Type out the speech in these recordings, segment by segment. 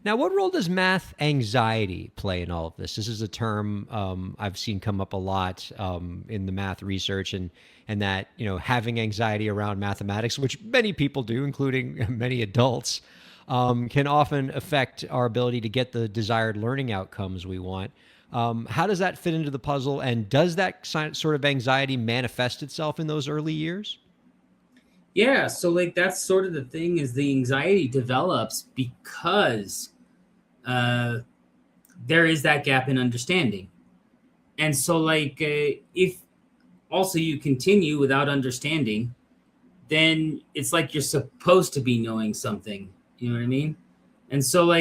Now, what role does math anxiety play in all of this? This is a term I've seen come up a lot in the math research, and that having anxiety around mathematics, which many people do, including many adults, can often affect our ability to get the desired learning outcomes we want. How does that fit into the puzzle, and does that sort of anxiety manifest itself in those early years? Yeah, so like that's sort of the thing is the anxiety develops because uh, there is that gap in understanding. And so if also you continue without understanding, then it's like you're supposed to be knowing something. You know what I mean? And so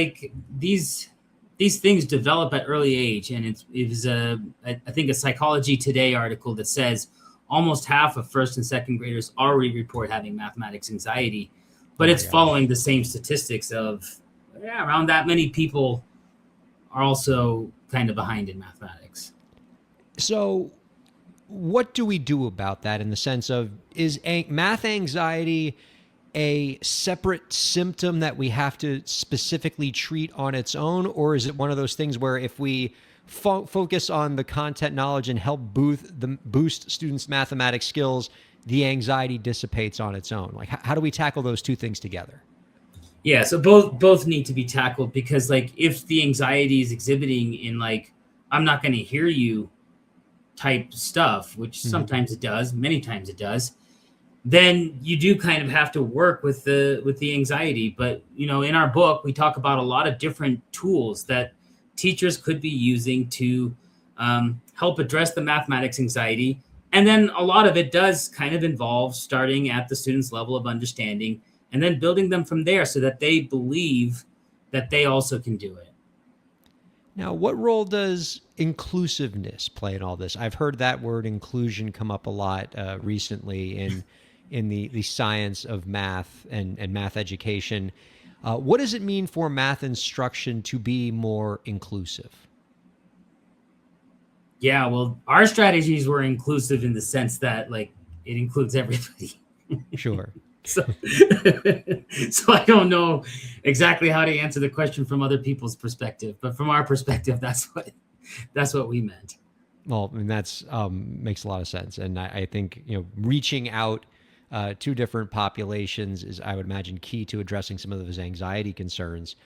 these things develop at early age, and it was I think a Psychology Today article that says almost half of first and second graders already report having mathematics anxiety, Oh but my it's gosh. following the same statistics of around that many people are also kind of behind in mathematics. So, what do we do about that in the sense of is math anxiety a separate symptom that we have to specifically treat on its own, or is it one of those things where if we focus on the content knowledge and help boost students' mathematics skills, the anxiety dissipates on its own? Like, how do we tackle those two things together? Yeah, so both need to be tackled because like if the anxiety is exhibiting in like I'm not going to hear you type stuff, which Mm-hmm. sometimes it does, many times it does, then you do kind of have to work with the anxiety. But in our book, we talk about a lot of different tools that teachers could be using to help address the mathematics anxiety. And then a lot of it does kind of involve starting at the student's level of understanding and then building them from there so that they believe that they also can do it. Now, what role does inclusiveness play in all this? I've heard that word inclusion come up a lot recently in the science of math and math education. What does it mean for math instruction to be more inclusive? Yeah, well, our strategies were inclusive in the sense that like it includes everybody. Sure. So, so I don't know exactly how to answer the question from other people's perspective, but from our perspective, that's what we meant. Well, I mean that's makes a lot of sense, and I think reaching out to different populations is, I would imagine, key to addressing some of those anxiety concerns.